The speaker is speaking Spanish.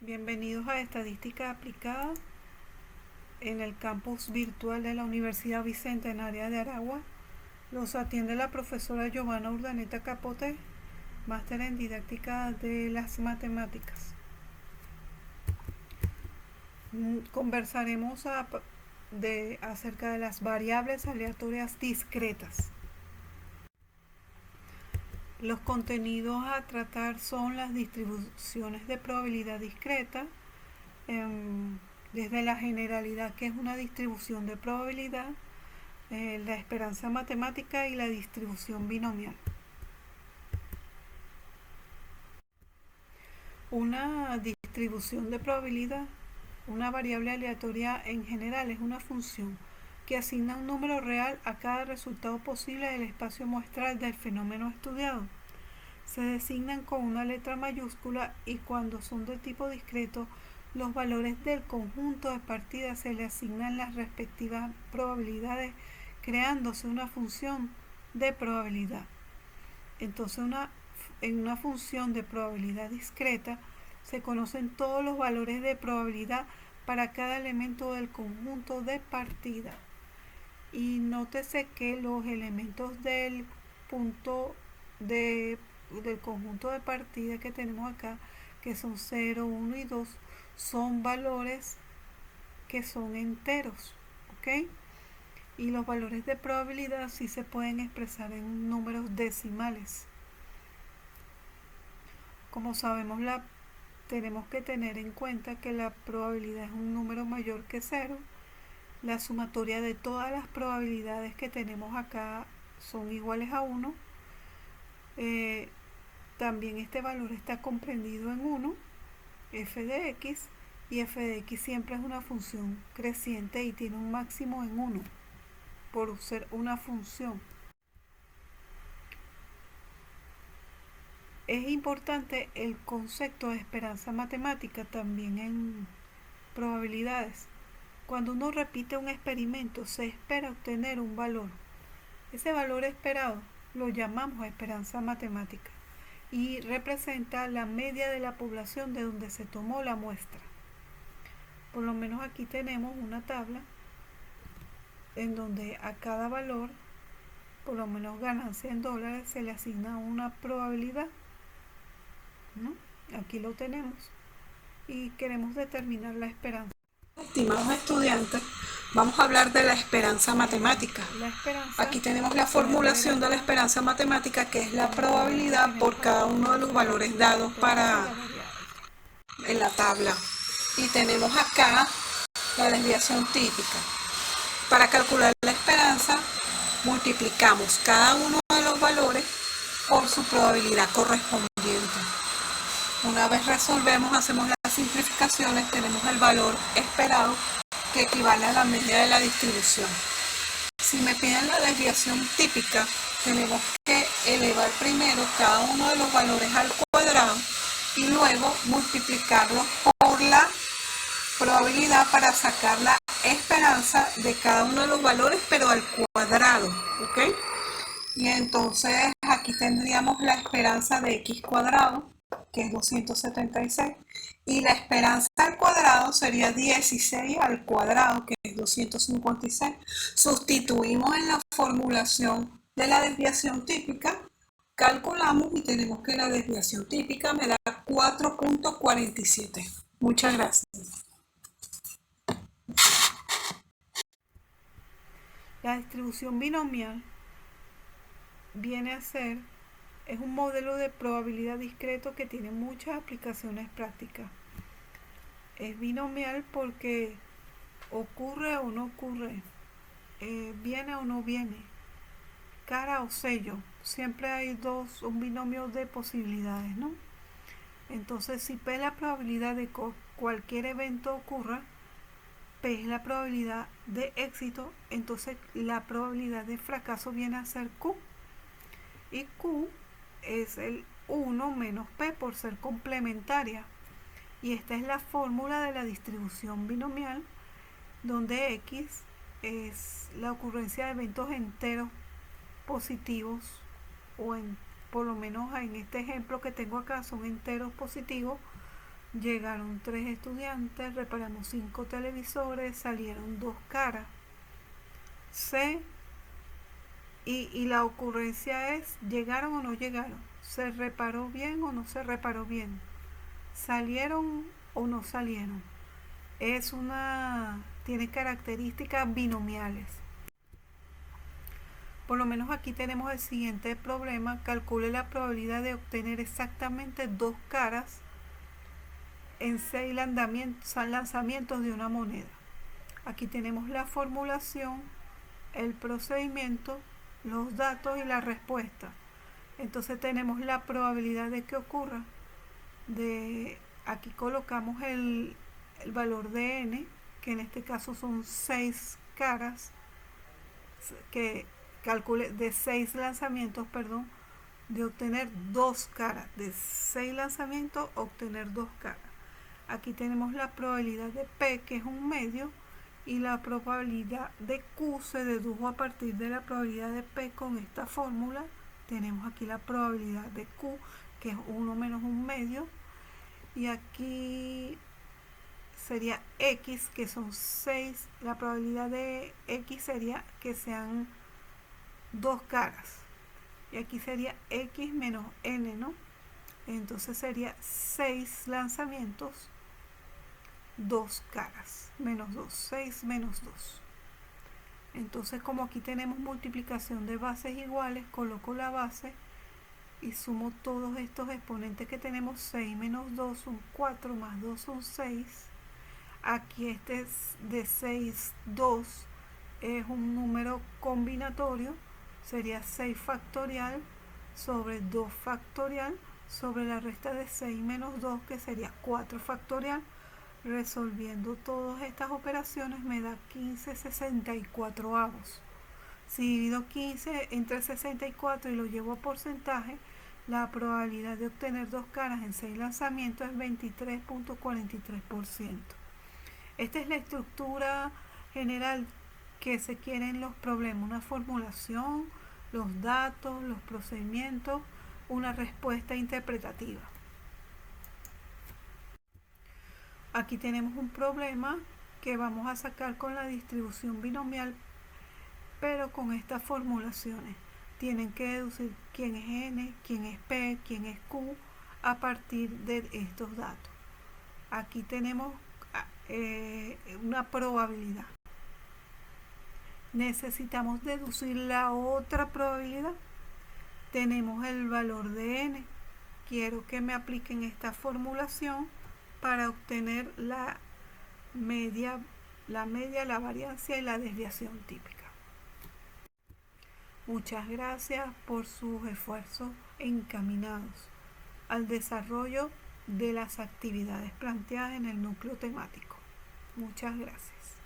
Bienvenidos a Estadística Aplicada en el campus virtual de la Universidad Bicentenaria de Aragua. Los atiende la profesora Giovanna Urdaneta Capote, máster en Didáctica de las Matemáticas. Conversaremos acerca de las variables aleatorias discretas. Los contenidos a tratar son las distribuciones de probabilidad discreta, desde la generalidad, que es una distribución de probabilidad, la esperanza matemática y la distribución binomial. Una distribución de probabilidad, una variable aleatoria en general, es una función que asigna un número real a cada resultado posible del espacio muestral del fenómeno estudiado. Se designan con una letra mayúscula y cuando son de tipo discreto, los valores del conjunto de partida se le asignan las respectivas probabilidades, creándose una función de probabilidad. Entonces, en una función de probabilidad discreta se conocen todos los valores de probabilidad para cada elemento del conjunto de partida. Y nótese que los elementos del conjunto de partida que tenemos acá, que son 0, 1 y 2, son valores que son enteros, ¿ok? Y los valores de probabilidad sí se pueden expresar en números decimales. Como sabemos, tenemos que tener en cuenta que la probabilidad es un número mayor que 0. La sumatoria de todas las probabilidades que tenemos acá son iguales a 1. También este valor está comprendido en 1, f de x, y f de x siempre es una función creciente y tiene un máximo en 1 por ser una función. Es importante el concepto de esperanza matemática también en probabilidades. Cuando uno repite un experimento, se espera obtener un valor. Ese valor esperado lo llamamos esperanza matemática y representa la media de la población de donde se tomó la muestra. Por lo menos aquí tenemos una tabla en donde a cada valor, por lo menos ganancia en dólares, se le asigna una probabilidad, ¿no? Aquí lo tenemos y queremos determinar la esperanza. Estimados estudiantes, vamos a hablar de la esperanza matemática. Aquí tenemos la formulación de la esperanza matemática, que es la probabilidad por cada uno de los valores dados en la tabla. Y tenemos acá la desviación típica. Para calcular la esperanza, multiplicamos cada uno de los valores por su probabilidad correspondiente. Una vez resolvemos, hacemos las simplificaciones, tenemos el valor esperado que equivale a la media de la distribución. Si me piden la desviación típica, tenemos que elevar primero cada uno de los valores al cuadrado y luego multiplicarlos por la probabilidad para sacar la esperanza de cada uno de los valores, pero al cuadrado, ¿ok? Y entonces aquí tendríamos la esperanza de x cuadrado, que es 276, y la esperanza al cuadrado sería 16 al cuadrado, que es 256. Sustituimos en la formulación de la desviación típica, calculamos y tenemos que la desviación típica me da 4.47. Muchas gracias. La distribución binomial viene a ser, es un modelo de probabilidad discreto que tiene muchas aplicaciones prácticas. Es binomial porque ocurre o no ocurre, viene o no viene, cara o sello. Siempre hay un binomio de posibilidades, ¿no? Entonces, si P es la probabilidad de que cualquier evento ocurra, P es la probabilidad de éxito, entonces la probabilidad de fracaso viene a ser Q. Y Q es el 1 menos P por ser complementaria. Y esta es la fórmula de la distribución binomial, donde X es la ocurrencia de eventos enteros positivos, por lo menos en este ejemplo que tengo acá son enteros positivos, Llegaron 3 estudiantes, reparamos 5 televisores, salieron 2 caras. C, y la ocurrencia es, ¿llegaron o no llegaron? ¿Se reparó bien o no se reparó bien? ¿Salieron o no salieron? Tiene características binomiales. Por lo menos aquí tenemos el siguiente problema. Calcule la probabilidad de obtener exactamente 2 caras en 6 lanzamientos de una moneda. Aquí tenemos la formulación, el procedimiento, los datos y la respuesta. Entonces tenemos la probabilidad de que ocurra. Aquí colocamos el valor de n, que en este caso son 6 caras, que calcule de 6 lanzamientos, de obtener 2 caras. De 6 lanzamientos, obtener 2 caras. Aquí tenemos la probabilidad de P, que es un medio, y la probabilidad de Q se dedujo a partir de la probabilidad de P con esta fórmula. Tenemos aquí la probabilidad de Q, que es 1 menos un medio, y aquí sería X, que son 6. La probabilidad de X sería que sean 2 caras, y aquí sería X menos N, ¿no? Entonces sería 6 lanzamientos, 2 caras, menos 2, 6 menos 2. Entonces, como aquí tenemos multiplicación de bases iguales, coloco la base y sumo todos estos exponentes que tenemos. 6 menos 2 son 4, más 2 son 6. Aquí este es de 6, 2 es un número combinatorio, sería 6 factorial sobre 2 factorial sobre la resta de 6 menos 2, que sería 4 factorial. Resolviendo todas estas operaciones me da 15/64. Si divido 15 entre 64 y lo llevo a porcentaje, la probabilidad de obtener 2 caras en 6 lanzamientos es 23.43%. Esta es la estructura general que se quiere en los problemas: una formulación, los datos, los procedimientos, una respuesta interpretativa. Aquí tenemos un problema que vamos a sacar con la distribución binomial, pero con estas formulaciones. Tienen que deducir quién es n, quién es p, quién es q a partir de estos datos. Aquí tenemos una probabilidad. Necesitamos deducir la otra probabilidad. Tenemos el valor de n. Quiero que me apliquen esta formulación para obtener la media, la variancia y la desviación típica. Muchas gracias por sus esfuerzos encaminados al desarrollo de las actividades planteadas en el núcleo temático. Muchas gracias.